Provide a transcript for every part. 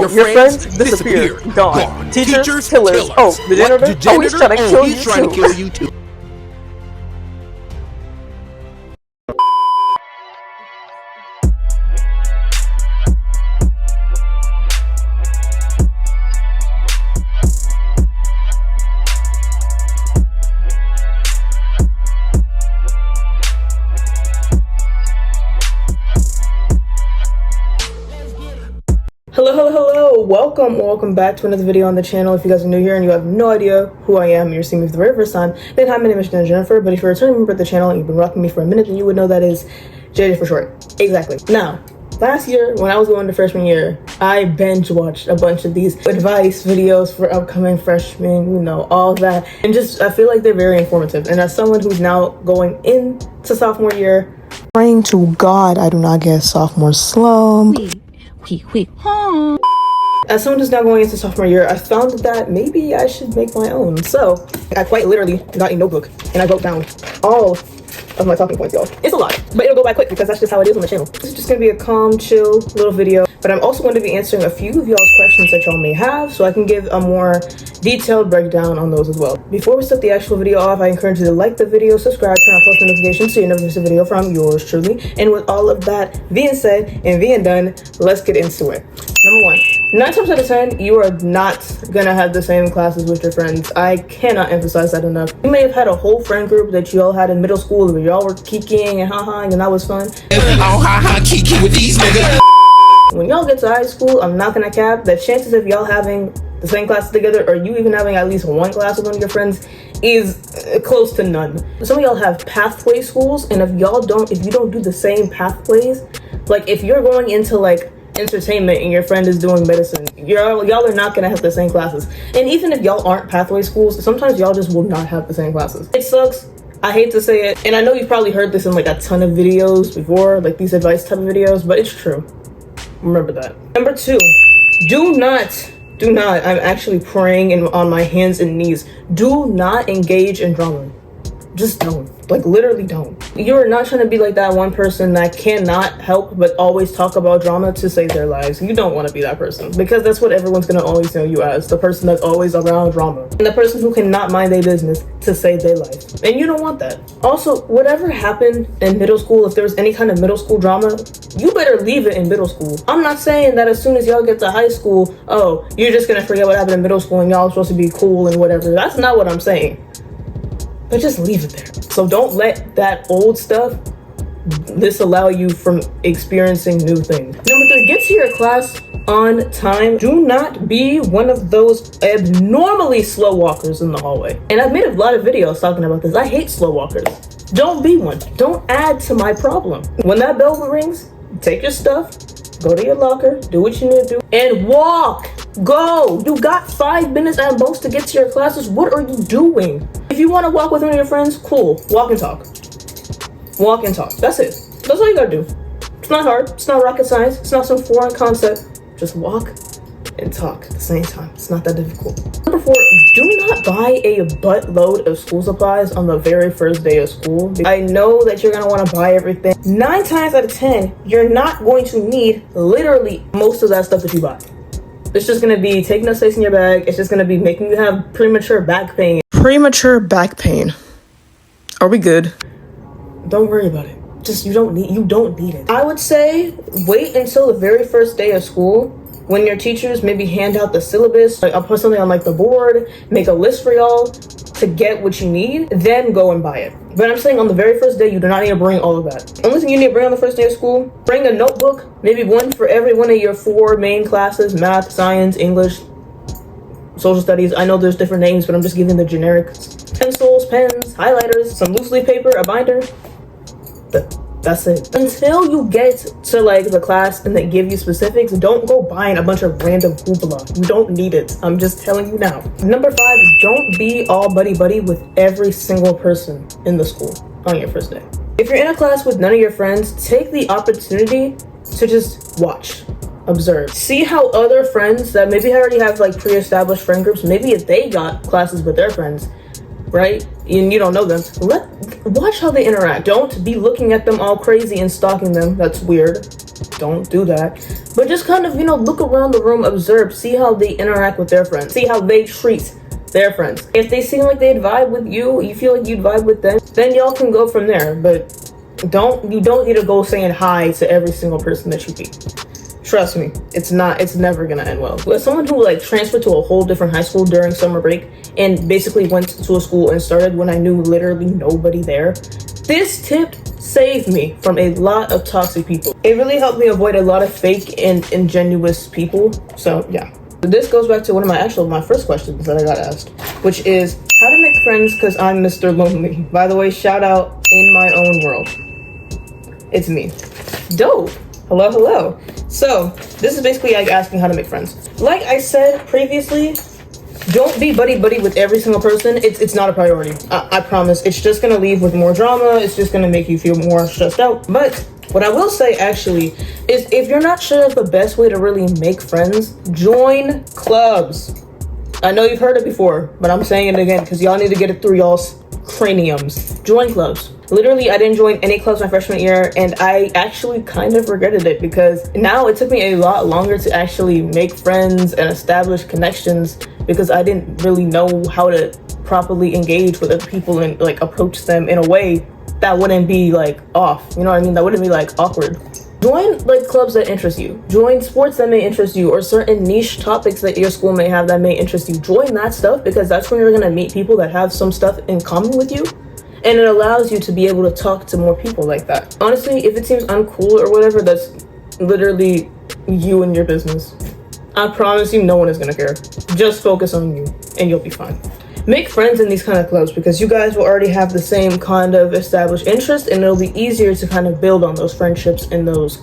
Your friends disappear. Gone. Teachers, killers. Oh, the janitor? Oh, he's trying to kill you too. Hello, welcome back to another video on the channel. If you guys are new here and you have no idea who I am, you're seeing me for the very first time, then hi, my name is Jennifer. But if you're a returning member of the channel and you've been rocking me for a minute, then you would know that is JJ for short. Exactly. Now, last year when I was going to freshman year, I binge watched a bunch of these advice videos for upcoming freshmen, you know, all that, and just I feel like they're very informative. And as someone who's now going into sophomore year, praying to God I do not get sophomore slump. As someone who's now going into sophomore year, I found that maybe I should make my own. So I quite literally got a notebook and I wrote down all of my talking points, y'all. It's a lot, but it'll go by quick because that's just how it is on the channel. This is just gonna be a calm, chill little video, but I'm also going to be answering a few of y'all's questions that y'all may have, so I can give a more detailed breakdown on those as well. Before we start the actual video off, I encourage you to like the video, subscribe, turn on post notifications so you never miss a video from yours truly. And with all of that being said and being done, let's get into it. Number one, 9 times out of 10, you are not gonna have the same classes with your friends. I cannot emphasize that enough. You may have had a whole friend group that you all had in middle school where y'all were kikiing and ha-haing and that was fun. Oh, ha-ha, kiki with these niggas. When y'all get to high school, I'm not gonna cap, the chances of y'all having the same classes together or you even having at least one class with one of your friends is close to none. Some of y'all have pathway schools, and if you don't do the same pathways, like if you're going into like entertainment and your friend is doing medicine, y'all are not gonna have the same classes. And even if y'all aren't pathway schools, sometimes y'all just will not have the same classes. It sucks. I hate to say it, and I know you've probably heard this in like a ton of videos before, like these advice type of videos, but it's true. Remember that. Number 2, do not, I'm actually praying on my hands and knees, do not engage in drama. Just don't. Like, literally don't. You're not trying to be like that one person that cannot help but always talk about drama to save their lives. You don't want to be that person, because that's what everyone's going to always know you as, the person that's always around drama. And the person who cannot mind their business to save their life. And you don't want that. Also, whatever happened in middle school, if there was any kind of middle school drama, you better leave it in middle school. I'm not saying that as soon as y'all get to high school, oh, you're just going to forget what happened in middle school and y'all are supposed to be cool and whatever. That's not what I'm saying. But just leave it there. So don't let that old stuff disallow you from experiencing new things. Number 3, get to your class on time. Do not be one of those abnormally slow walkers in the hallway. And I've made a lot of videos talking about this. I hate slow walkers. Don't be one. Don't add to my problem. When that bell rings, take your stuff, go to your locker, do what you need to do, and walk. Go. You got 5 minutes at most to get to your classes. What are you doing? If you want to walk with one of your friends, cool. Walk and talk. Walk and talk. That's it. That's all you gotta do. It's not hard. It's not rocket science. It's not some foreign concept. Just walk and talk at the same time. It's not that difficult. Number 4, do not buy a buttload of school supplies on the very first day of school. I know that you're gonna want to buy everything. 9 times out of 10, you're not going to need literally most of that stuff that you buy. It's just gonna be taking up space in your bag. It's just gonna be making you have premature back pain. Premature back pain. Are we good? Don't worry about it. Just you don't need it. I would say wait until the very first day of school when your teachers maybe hand out the syllabus. Like, I'll put something on like the board, make a list for y'all to get what you need, then go and buy it. But I'm saying on the very first day, you do not need to bring all of that. Only thing you need to bring on the first day of school, bring a notebook, maybe one for every one of your 4 main classes: math, science, English, social studies. I know there's different names, but I'm just giving the generic. Pencils, pens, highlighters, some loose leaf paper, a binder. That's it. Until you get to like the class and they give you specifics, don't go buying a bunch of random hoopla. You don't need it. I'm just telling you now. Number 5, don't be all buddy-buddy with every single person in the school on your first day. If you're in a class with none of your friends, take the opportunity to just watch, observe. See how other friends that maybe already have like pre-established friend groups, maybe if they got classes with their friends, right? And you don't know them, watch how they interact. Don't be looking at them all crazy and stalking them. That's weird. don't do that. But just kind of, look around the room, observe, see how they interact with their friends, see how they treat their friends. If they seem like they'd vibe with you, you feel like you'd vibe with them, then y'all can go from there. But you don't need to go saying hi to every single person that you meet. Trust me, it's never gonna end well. As someone who transferred to a whole different high school during summer break and basically went to a school and started when I knew literally nobody there, this tip saved me from a lot of toxic people. It really helped me avoid a lot of fake and ingenuous people. So yeah. This goes back to one of my first questions that I got asked, which is how to make friends because I'm Mr. Lonely. By the way, shout out In My Own World. It's me. Dope. Hello. So this is basically asking how to make friends. Like I said previously, don't be buddy with every single person. It's not a priority. I promise. It's just gonna leave with more drama. It's just gonna make you feel more stressed out. But what I will say actually is if you're not sure of the best way to really make friends, join clubs. I know you've heard it before, but I'm saying it again because y'all need to get it through y'all's craniums. Join clubs. Literally, I didn't join any clubs my freshman year, and I actually kind of regretted it because now it took me a lot longer to actually make friends and establish connections because I didn't really know how to properly engage with other people and approach them in a way that wouldn't be off. You know what I mean? That wouldn't be awkward. Join clubs that interest you. Join sports that may interest you or certain niche topics that your school may have that may interest you. Join that stuff because that's when you're gonna meet people that have some stuff in common with you. And it allows you to be able to talk to more people like that. Honestly, if it seems uncool or whatever, that's literally you and your business. I promise you, no one is gonna care. Just focus on you and you'll be fine. Make friends in these kind of clubs because you guys will already have the same kind of established interest and it'll be easier to kind of build on those friendships and those,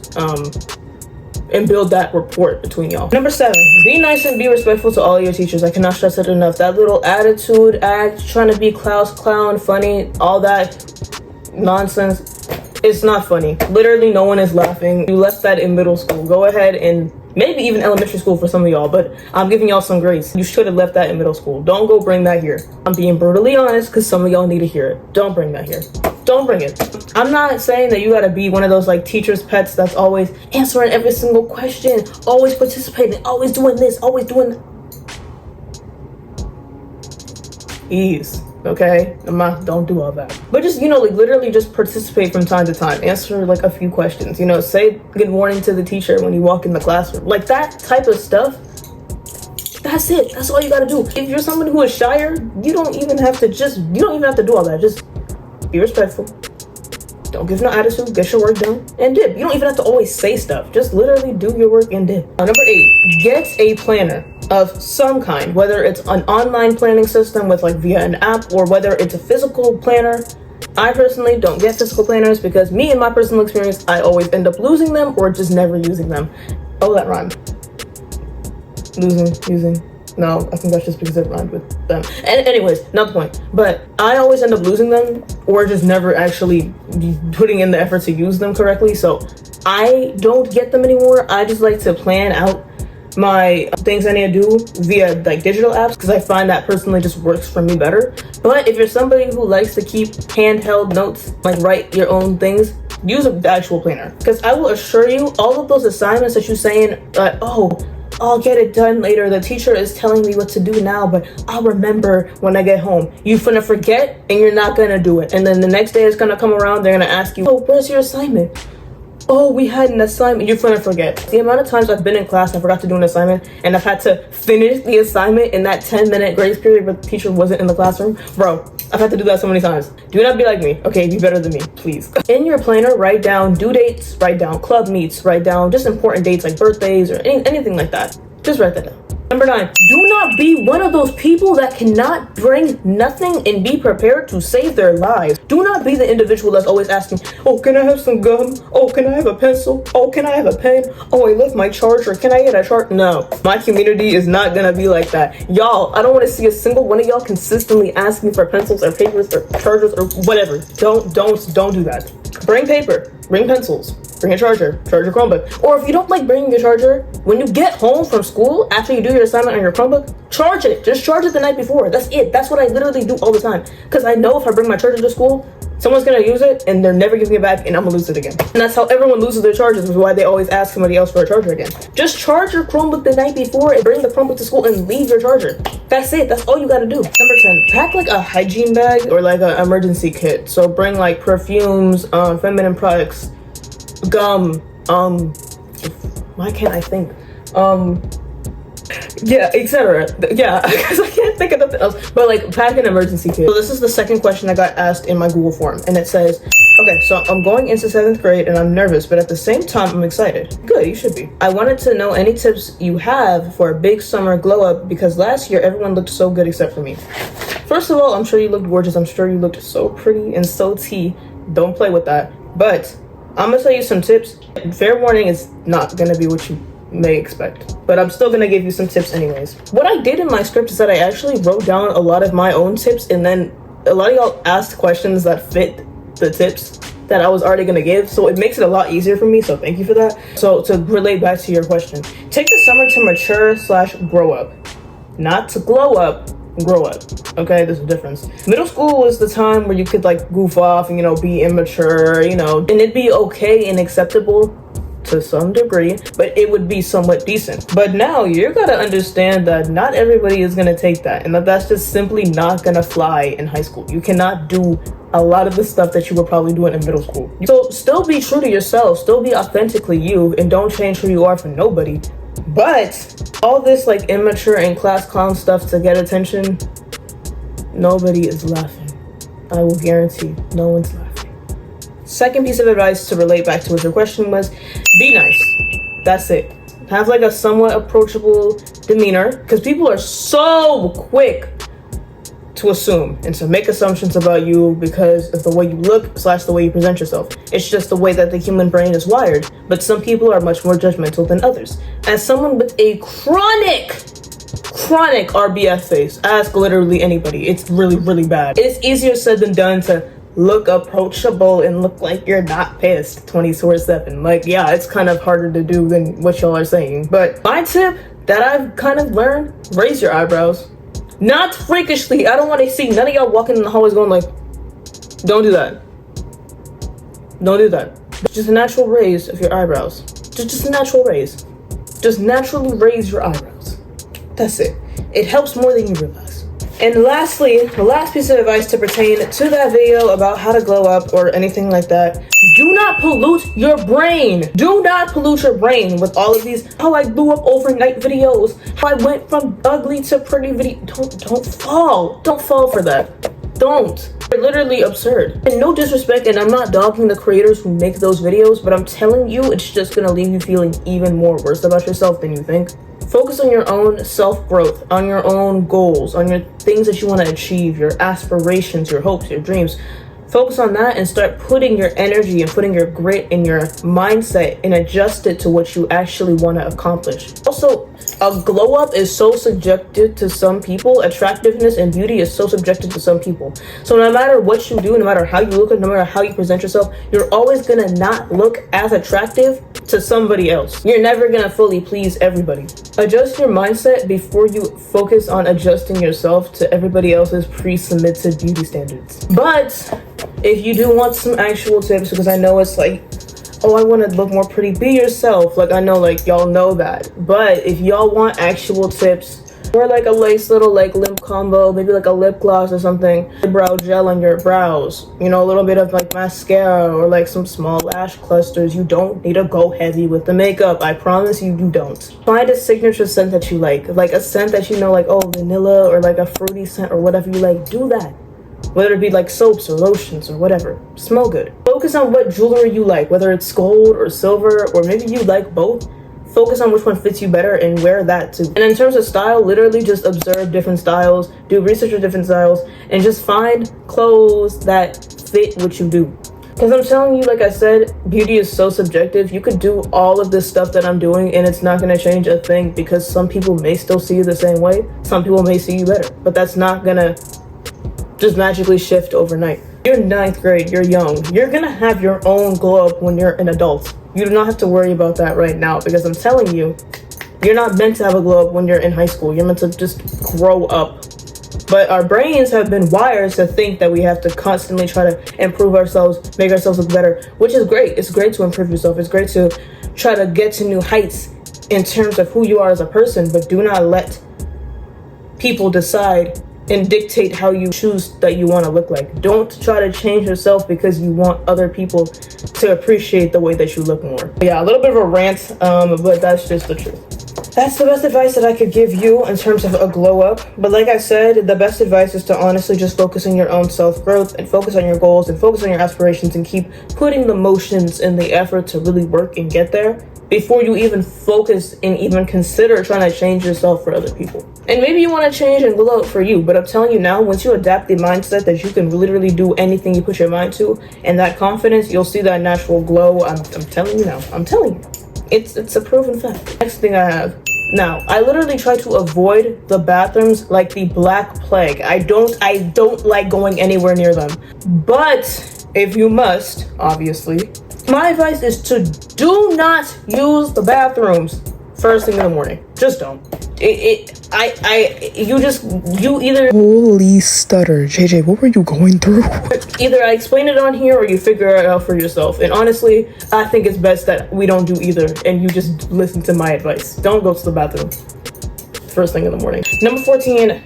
and build that rapport between y'all. Number 7, be nice and be respectful to all your teachers. I cannot stress it enough. That little attitude act, trying to be clown, funny, all that nonsense, it's not funny. Literally, no one is laughing. You left that in middle school. Go ahead and maybe even elementary school for some of y'all, but I'm giving y'all some grace. You should have left that in middle school. Don't go bring that here. I'm being brutally honest because some of y'all need to hear it. Don't bring that here. Don't bring it. I'm not saying that you gotta be one of those teacher's pets that's always answering every single question, always participating, always doing this, always doing ease. Okay, don't do all that. But just, literally just participate from time to time. Answer a few questions. Say good morning to the teacher when you walk in the classroom. That type of stuff. That's it. That's all you gotta do. If you're someone who is shyer, you don't even have to do all that. Just be respectful. Don't give no attitude. Get your work done and dip. You don't even have to always say stuff. Just literally do your work and dip. Number 8, get a planner of some kind, whether it's an online planning system with via an app or whether it's a physical planner. I personally don't get physical planners because me and my personal experience, I always end up losing them or just never using them. Oh, that rhymed. Using. No, I think that's just because it rhymed with them. And anyways, not the point. But I always end up losing them or just never actually putting in the effort to use them correctly. So I don't get them anymore. I just like to plan out my things I need to do via digital apps because I find that personally just works for me better. But if you're somebody who likes to keep handheld notes, write your own things, use the actual planner. Because I will assure you, all of those assignments that you're saying, I'll get it done later. The teacher is telling me what to do now, but I'll remember when I get home. You're gonna forget and you're not gonna do it. And then the next day it's gonna come around, they're gonna ask you, oh, where's your assignment? Oh, we had an assignment. You're gonna forget. The amount of times I've been in class and I forgot to do an assignment and I've had to finish the assignment in that 10-minute grace period where the teacher wasn't in the classroom. Bro, I've had to do that so many times. Do not be like me. Okay, be better than me, please. In your planner, write down due dates, write down club meets, write down just important dates like birthdays or anything like that. Just write that down. Number 9, do not be one of those people that cannot bring nothing and be prepared to save their lives. Do not be the individual that's always asking, oh, can I have some gum? Oh, can I have a pencil? Oh, can I have a pen? Oh, I left my charger. Can I get a charger? No, my community is not gonna be like that. Y'all, I don't want to see a single one of y'all consistently asking for pencils or papers or chargers or whatever. Don't do that. Bring paper, bring pencils. Bring a charger, charge your Chromebook. Or if you don't like bringing your charger, when you get home from school, after you do your assignment on your Chromebook, charge it. Just charge it the night before. That's it. That's what I literally do all the time. Because I know if I bring my charger to school, Someone's gonna use it and they're never giving it back, and I'm gonna lose it again. And that's how everyone loses their chargers, which is why they always ask somebody else for a charger again. Just charge your Chromebook the night before and bring the Chromebook to school and leave your charger. That's it. That's all you gotta do. Number 10, pack like a hygiene bag or like an emergency kit. So bring like perfumes, feminine products, gum, why can't I think? Yeah, etc. Yeah, because I can't think of nothing else. But like, pack an emergency kit. So this is the second question I got asked in my Google form, and it says, okay, so I'm going into 7th grade and I'm nervous, but at the same time I'm excited. Good, you should be. I wanted to know any tips you have for a big summer glow up, because last year everyone looked so good except for me. First of all, I'm sure you looked gorgeous. I'm sure you looked so pretty and so tea. Don't play with that. But I'm gonna tell you some tips. Fair warning, is not gonna be what you may expect, but I'm still gonna give you some tips anyways. What I did in my script is that I actually wrote down a lot of my own tips, and then a lot of y'all asked questions that fit the tips that I was already gonna give, so it makes it a lot easier for me, so thank you for that. So to relate back to your question, take the summer to mature / grow up, not to glow up, grow up. Okay, there's a difference. Middle school was the time where you could like goof off and, you know, be immature, you know, and it'd be okay and acceptable to some degree, but it would be somewhat decent. But now you're gonna understand that not everybody is gonna take that, and that's just simply not gonna fly in high school. You cannot do a lot of the stuff that you were probably doing in middle school. So still be true to yourself, still be authentically you, and don't change who you are for nobody. But all this like immature and class clown stuff to get attention, nobody is laughing. I will guarantee no one's laughing. Second piece of advice to relate back to what your question was, be nice. That's it. Have like a somewhat approachable demeanor, because people are so quick to assume and to make assumptions about you because of the way you look / the way you present yourself. It's just the way that the human brain is wired, but some people are much more judgmental than others. As someone with a chronic RBF face, ask literally anybody. It's really, really bad. It's easier said than done to look approachable and look like you're not pissed 24/7. Like, yeah, it's kind of harder to do than what y'all are saying. But my tip that I've kind of learned, raise your eyebrows. Not freakishly. I don't want to see none of y'all walking in the hallways going like, don't do that. Don't do that. Just a natural raise of your eyebrows. Just a natural raise. Just naturally raise your eyebrows. That's it. It helps more than you realize. And lastly, the last piece of advice to pertain to that video about how to glow up or anything like that, do not pollute your brain. Do not pollute your brain with all of these, how I blew up overnight videos, how I went from ugly to pretty video. Don't fall. Don't fall for that. Don't. They're literally absurd. And no disrespect, and I'm not dogging the creators who make those videos, but I'm telling you, it's just gonna leave you feeling even more worse about yourself than you think. Focus on your own self-growth, on your own goals, on your things that you want to achieve, your aspirations, your hopes, your dreams. Focus on that and start putting your energy and putting your grit in your mindset and adjust it to what you actually want to accomplish. Also, a glow up is so subjective to some people. Attractiveness and beauty is so subjective to some people. So no matter what you do, no matter how you look, no matter how you present yourself, you're always gonna not look as attractive to somebody else. You're never gonna fully please everybody. Adjust your mindset before you focus on adjusting yourself to everybody else's pre-submitted beauty standards. But if you do want some actual tips, because I know it's like, oh, I want to look more pretty, be yourself. Like, I know, like, y'all know that. But if y'all want actual tips, or like a nice little like lip combo, maybe like a lip gloss or something, brow gel on your brows, you know, a little bit of like mascara or like some small lash clusters, you don't need to go heavy with the makeup. I promise you, you don't. Find a signature scent that you like a scent that you know, like, oh, vanilla or like a fruity scent or whatever you like. Do that. Whether it be like soaps or lotions or whatever. Smell good. Focus on what jewelry you like, whether it's gold or silver, or maybe you like both. Focus on which one fits you better and wear that too. And in terms of style, literally just observe different styles, do research on different styles, and just find clothes that fit what you do. Because I'm telling you, like I said, beauty is so subjective. You could do all of this stuff that I'm doing and it's not going to change a thing, because some people may still see you the same way. Some people may see you better, but that's not going to just magically shift overnight. You're in 9th grade, you're young. You're gonna have your own glow up when you're an adult. You do not have to worry about that right now, because I'm telling you, you're not meant to have a glow up when you're in high school. You're meant to just grow up But our brains have been wired to think that we have to constantly try to improve ourselves, make ourselves look better, which is great. It's great to improve yourself. It's great to try to get to new heights in terms of who you are as a person, but do not let people decide and dictate how you choose that you want to look like. Don't try to change yourself because you want other people to appreciate the way that you look more. Yeah, a little bit of a rant, but that's just the truth. That's the best advice that I could give you in terms of a glow up. But like I said, the best advice is to honestly just focus on your own self-growth and focus on your goals and focus on your aspirations and keep putting the motions and the effort to really work and get there before you even focus and even consider trying to change yourself for other people. And maybe you want to change and glow up for you, but I'm telling you now, once you adapt the mindset that you can literally do anything you put your mind to, and that confidence, you'll see that natural glow. I'm telling you now. I'm telling you. It's a proven fact. Next thing I have. Now, I literally try to avoid the bathrooms like the Black Plague. I don't like going anywhere near them. But if you must, obviously, my advice is to do not use the bathrooms first thing in the morning. Just don't. You either... Holy stutter. JJ, what were you going through? Either I explain it on here or you figure it out for yourself. And honestly, I think it's best that we don't do either and you just listen to my advice. Don't go to the bathroom first thing in the morning. Number 14,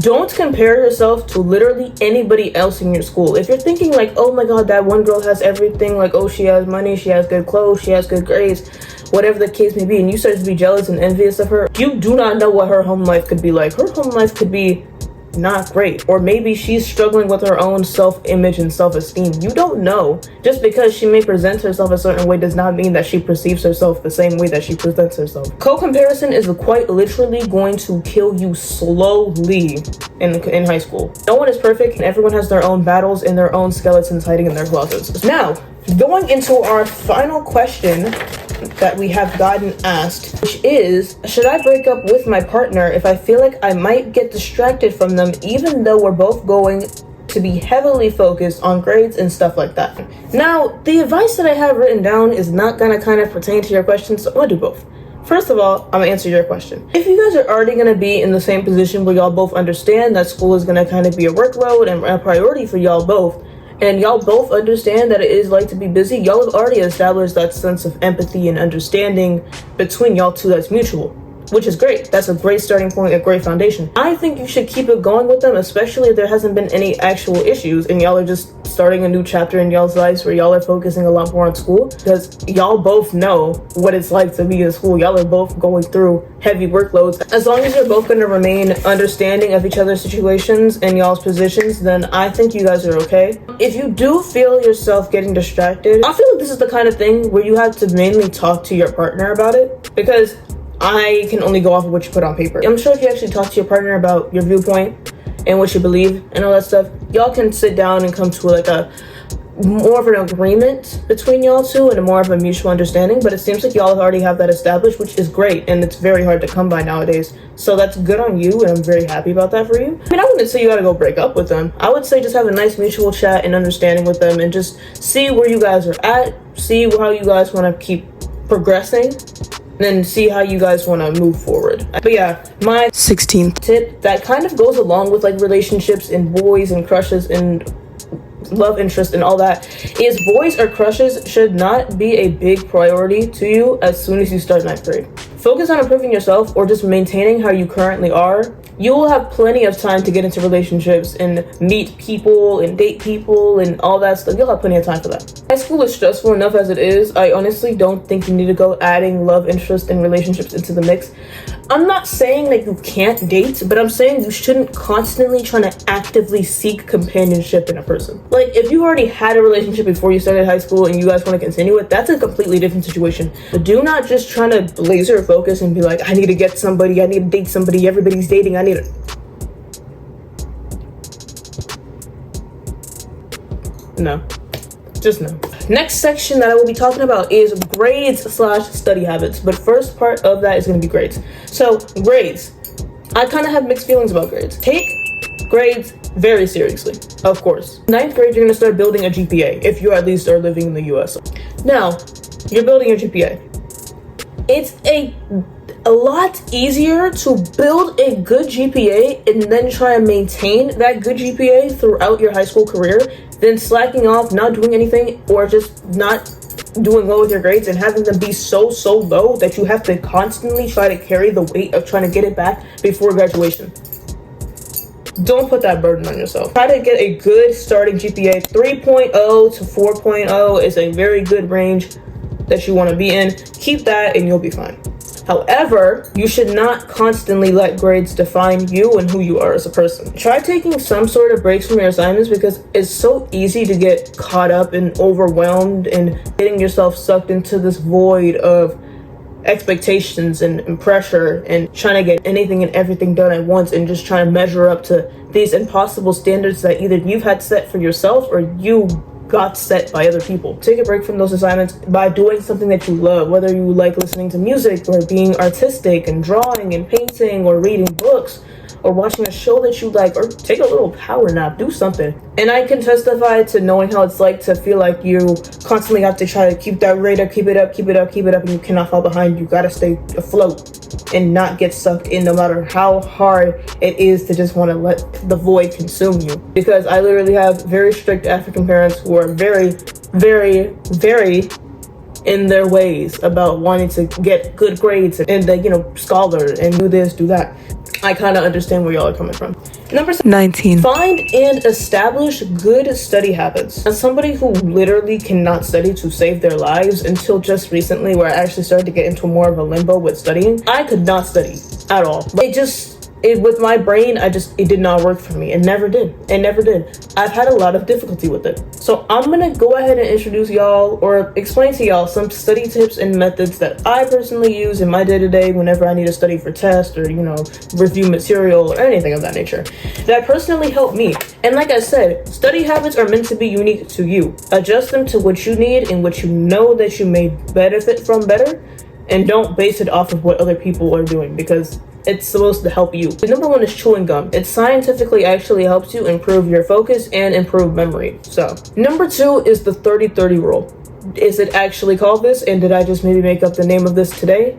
don't compare yourself to literally anybody else in your school. If you're thinking like, oh my god, that one girl has everything, like, oh, she has money, she has good clothes, she has good grades, whatever the case may be, and you start to be jealous and envious of her, you do not know what her home life could be like. Her home life could be not great, or maybe she's struggling with her own self-image and self-esteem. You don't know. Just because she may present herself a certain way does not mean that she perceives herself the same way that she presents herself. Co-comparison is quite literally going to kill you slowly in high school. No one is perfect and everyone has their own battles and their own skeletons hiding in their closets. Now, going into our final question that we have gotten asked, which is, should I break up with my partner if I feel like I might get distracted from them even though we're both going to be heavily focused on grades and stuff like that? Now, the advice that I have written down is not gonna kind of pertain to your question, so I'm gonna do both. First of all, I'm gonna answer your question. If you guys are already gonna be in the same position where y'all both understand that school is gonna kind of be a workload and a priority for y'all both, and y'all both understand that it is like to be busy, y'all have already established that sense of empathy and understanding between y'all two that's mutual, which is great. That's a great starting point, a great foundation. I think you should keep it going with them, especially if there hasn't been any actual issues and y'all are just starting a new chapter in y'all's lives where y'all are focusing a lot more on school, because y'all both know what it's like to be in school. Y'all are both going through heavy workloads. As long as you're both going to remain understanding of each other's situations and y'all's positions, then I think you guys are okay. If you do feel yourself getting distracted, I feel like this is the kind of thing where you have to mainly talk to your partner about it, because I can only go off of what you put on paper. I'm sure if you actually talk to your partner about your viewpoint and what you believe and all that stuff, y'all can sit down and come to like a more of an agreement between y'all two and a more of a mutual understanding. But it seems like y'all already have that established, which is great, and it's very hard to come by nowadays. So that's good on you, and I'm very happy about that for you. I mean, I wouldn't say you gotta go break up with them. I would say just have a nice mutual chat and understanding with them and just see where you guys are at, see how you guys want to keep progressing, then see how you guys want to move forward. But yeah, my 16th tip that kind of goes along with like relationships and boys and crushes and love interest and all that is boys or crushes should not be a big priority to you as soon as you start 9th grade. Focus on improving yourself or just maintaining how you currently are. You will have plenty of time to get into relationships and meet people and date people and all that stuff. You'll have plenty of time for that. High school is stressful enough as it is. I honestly don't think you need to go adding love interest and relationships into the mix. I'm not saying that you can't date, but I'm saying you shouldn't constantly try to actively seek companionship in a person. Like, if you already had a relationship before you started high school and you guys want to continue it, that's a completely different situation. But do not just try to laser focus and be like, I need to get somebody, I need to date somebody, everybody's dating, I need to... No. Just no. Next section that I will be talking about is grades/study habits. But first part of that is going to be grades. So grades. I kind of have mixed feelings about grades. Take grades very seriously, of course. 9th grade, you're going to start building a GPA if you at least are living in the US. Now, you're building your GPA. It's a lot easier to build a good GPA and then try and maintain that good GPA throughout your high school career than slacking off, not doing anything, or just not doing well with your grades and having them be so low that you have to constantly try to carry the weight of trying to get it back before graduation. Don't put that burden on yourself. Try to get a good starting GPA. 3.0 to 4.0 is a very good range that you want to be in. Keep that and you'll be fine. However, you should not constantly let grades define you and who you are as a person. Try taking some sort of breaks from your assignments because it's so easy to get caught up and overwhelmed and getting yourself sucked into this void of expectations and pressure and trying to get anything and everything done at once and just trying to measure up to these impossible standards that either you've had set for yourself or you got set by other people. Take a break from those assignments by doing something that you love, whether you like listening to music or being artistic and drawing and painting or reading books or watching a show that you like, or take a little power nap, do something. And I can testify to knowing how it's like to feel like you constantly have to try to keep that rate up, keep it up, and you cannot fall behind. You gotta stay afloat and not get sucked in no matter how hard it is to just want to let the void consume you. Because I literally have very strict African parents who are very in their ways about wanting to get good grades and scholar and do this, do that. I kind of understand where y'all are coming from. Number 19. Find and establish good study habits. As somebody who literally cannot study to save their lives until just recently, where I actually started to get into more of a limbo with studying, I could not study at all. With my brain, it did not work for me. It never did. I've had a lot of difficulty with it. So I'm gonna go ahead and introduce y'all or explain to y'all some study tips and methods that I personally use in my day-to-day whenever I need to study for tests or, review material or anything of that nature. That personally helped me. And like I said, study habits are meant to be unique to you. Adjust them to what you need and what you know that you may benefit from better, and don't base it off of what other people are doing because it's supposed to help you. The number one is chewing gum. It scientifically actually helps you improve your focus and improve memory. So, number 2 is the 30-30 rule. Is it actually called this? And did I just maybe make up the name of this today?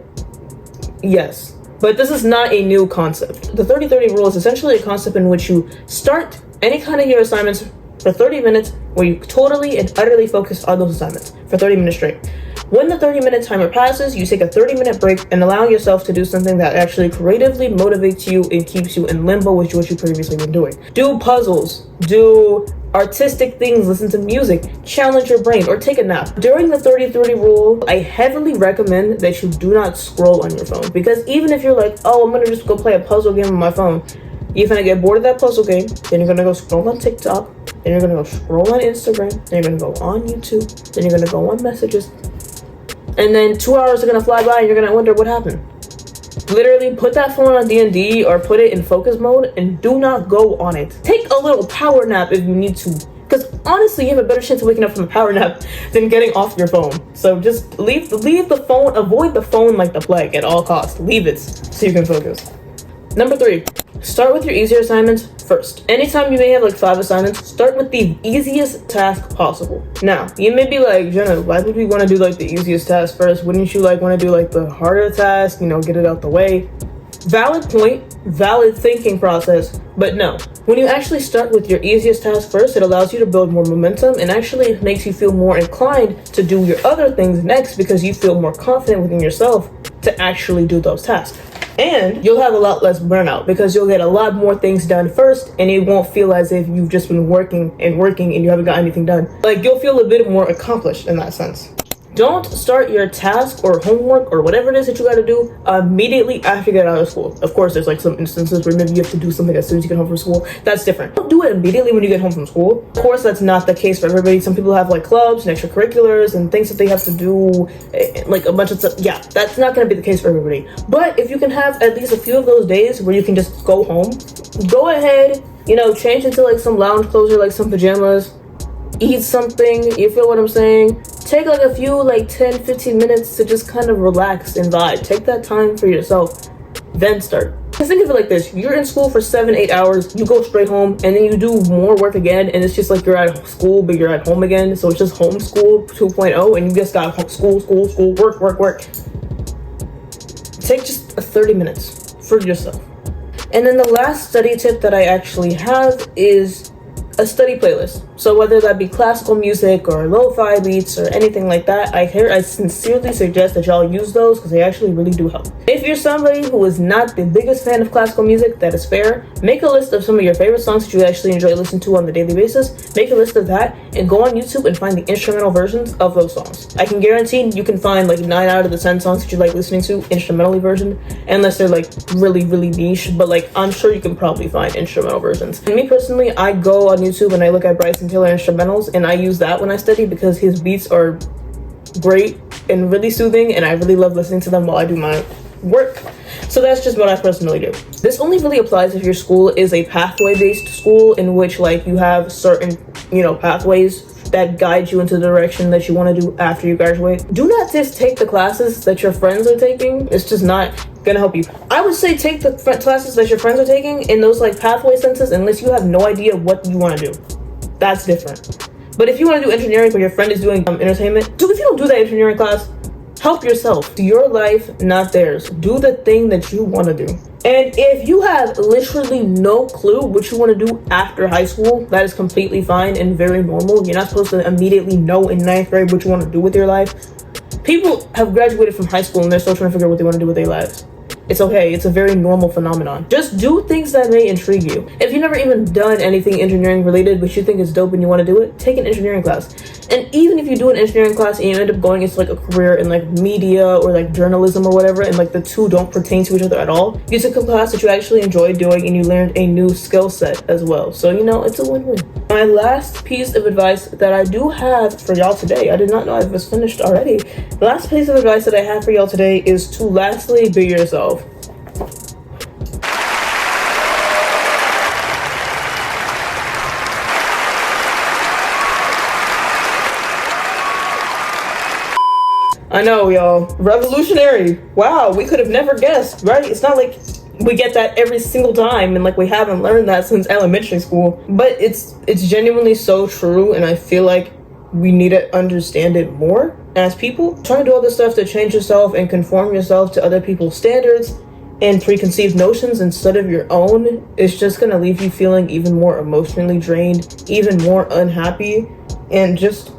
Yes. But this is not a new concept. The 30-30 rule is essentially a concept in which you start any kind of your assignments for 30 minutes where you totally and utterly focus on those assignments for 30 minutes straight. When the 30-minute timer passes, you take a 30-minute break and allow yourself to do something that actually creatively motivates you and keeps you in limbo with what you've previously been doing. Do puzzles, do artistic things, listen to music, challenge your brain, or take a nap. During the 30-30 rule, I heavily recommend that you do not scroll on your phone, because even if you're like, oh, I'm gonna just go play a puzzle game on my phone, you're gonna get bored of that puzzle game, then you're gonna go scroll on TikTok, then you're gonna go scroll on Instagram, then you're gonna go on YouTube, then you're gonna go on messages, and then 2 hours are gonna fly by and you're gonna wonder what happened. Literally put that phone on D&D or put it in focus mode and do not go on it. Take a little power nap if you need to, because honestly you have a better chance of waking up from a power nap than getting off your phone. So just leave the phone, avoid the phone like the plague at all costs. Leave it so you can focus. Number 3, start with your easier assignments first. Anytime you may have like 5 assignments, start with the easiest task possible. Now, you may be like, Jenna, why would we want to do like the easiest task first? Wouldn't you like want to do like the harder task, get it out the way? Valid point, valid thinking process, but no. When you actually start with your easiest task first, it allows you to build more momentum and actually makes you feel more inclined to do your other things next because you feel more confident within yourself to actually do those tasks. And you'll have a lot less burnout because you'll get a lot more things done first, and it won't feel as if you've just been working and you haven't got anything done. Like, you'll feel a bit more accomplished in that sense. Don't start your task or homework or whatever it is that you got to do immediately after you get out of school. Of course, there's like some instances where maybe you have to do something as soon as you get home from school. That's different. Don't do it immediately when you get home from school. Of course, that's not the case for everybody. Some people have like clubs and extracurriculars and things that they have to do, like a bunch of stuff. Yeah, that's not going to be the case for everybody. But if you can have at least a few of those days where you can just go home, go ahead, change into like some lounge clothes or like some pajamas, eat something, you feel what I'm saying? Take like a few 10-15 minutes to just kind of relax and vibe. Take that time for yourself, then start. Because think of it like this, you're in school for 7-8 hours, you go straight home, and then you do more work again, and it's just like you're at school, but you're at home again, so it's just homeschool 2.0, and you just got school, work. Take just 30 minutes for yourself. And then the last study tip that I actually have is a study playlist. So whether that be classical music or lo-fi beats or anything like that, I sincerely suggest that y'all use those because they actually really do help. If you're somebody who is not the biggest fan of classical music, that is fair. Make a list of some of your favorite songs that you actually enjoy listening to on the daily basis. Make a list of that and go on YouTube and find the instrumental versions of those songs. I can guarantee you can find like 9 out of the 10 songs that you like listening to instrumentally version, unless they're like really niche, but like I'm sure you can probably find instrumental versions. And me personally, I go on YouTube and I look at Bryson Tiller instrumentals, and I use that when I study because his beats are great and really soothing, and I really love listening to them while I do my work. So that's just what I personally do. This only really applies if your school is a pathway-based school in which like you have certain, pathways that guide you into the direction that you want to do after you graduate. Do not just take the classes that your friends are taking. It's just not gonna help you. I would say take the classes that your friends are taking in those like pathway senses unless you have no idea what you want to do. That's different. But if you want to do engineering but your friend is doing entertainment, dude, if you don't do that engineering class, help yourself. Do your life, not theirs. Do the thing that you want to do. And if you have literally no clue what you want to do after high school, that is completely fine and very normal. You're not supposed to immediately know in 9th grade what you want to do with your life. People have graduated from high school and they're still trying to figure out what they want to do with their lives. It's okay. It's a very normal phenomenon. Just do things that may intrigue you. If you've never even done anything engineering related, but you think it's dope and you want to do it, take an engineering class. And even if you do an engineering class and you end up going into like a career in like media or like journalism or whatever, and like the two don't pertain to each other at all, you took a class that you actually enjoyed doing and you learned a new skill set as well. So, it's a win-win. My last piece of advice that I do have for y'all today, I did not know I was finished already. The last piece of advice that I have for y'all today is to lastly be yourself. I know, y'all. Revolutionary. Wow, we could have never guessed, right? It's not like we get that every single time and like we haven't learned that since elementary school. But it's genuinely so true, and I feel like we need to understand it more as people. Trying to do all this stuff to change yourself and conform yourself to other people's standards and preconceived notions instead of your own is just gonna leave you feeling even more emotionally drained, even more unhappy, and just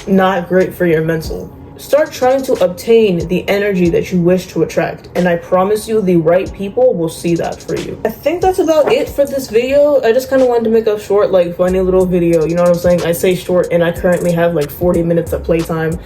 not great for your mental. Start trying to obtain the energy that you wish to attract, and I promise you the right people will see that for you. I think that's about it for this video. I just kind of wanted to make a short, like, funny little video, you know what I'm saying? I say short and I currently have like 40 minutes of playtime.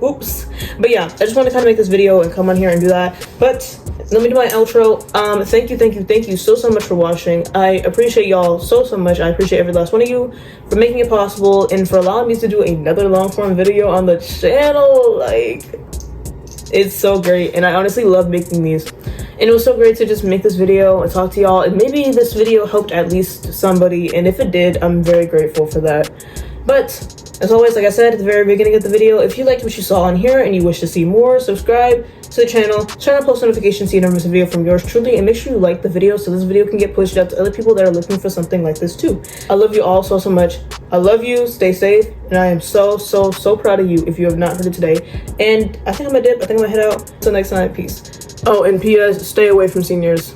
Oops. But yeah, I just want to kind of make this video and come on here and do that. But let me do my outro. Thank you so much for watching. I appreciate y'all so much. I appreciate every last one of you for making it possible and for allowing me to do another long form video on the channel. Like, it's so great, and I honestly love making these. And it was so great to just make this video and talk to y'all, and maybe this video helped at least somebody, and if it did, I'm very grateful for that. But as always, like I said at the very beginning of the video, if you liked what you saw on here and you wish to see more, subscribe to the channel, turn on post notifications so you never miss a video from yours truly, and make sure you like the video so this video can get pushed out to other people that are looking for something like this too. I love you all so much. I love you, stay safe, and I am so proud of you if you have not heard it today. And I think I'm gonna dip, I think I'm gonna head out. Until next time, peace. Oh, and P.S. stay away from seniors.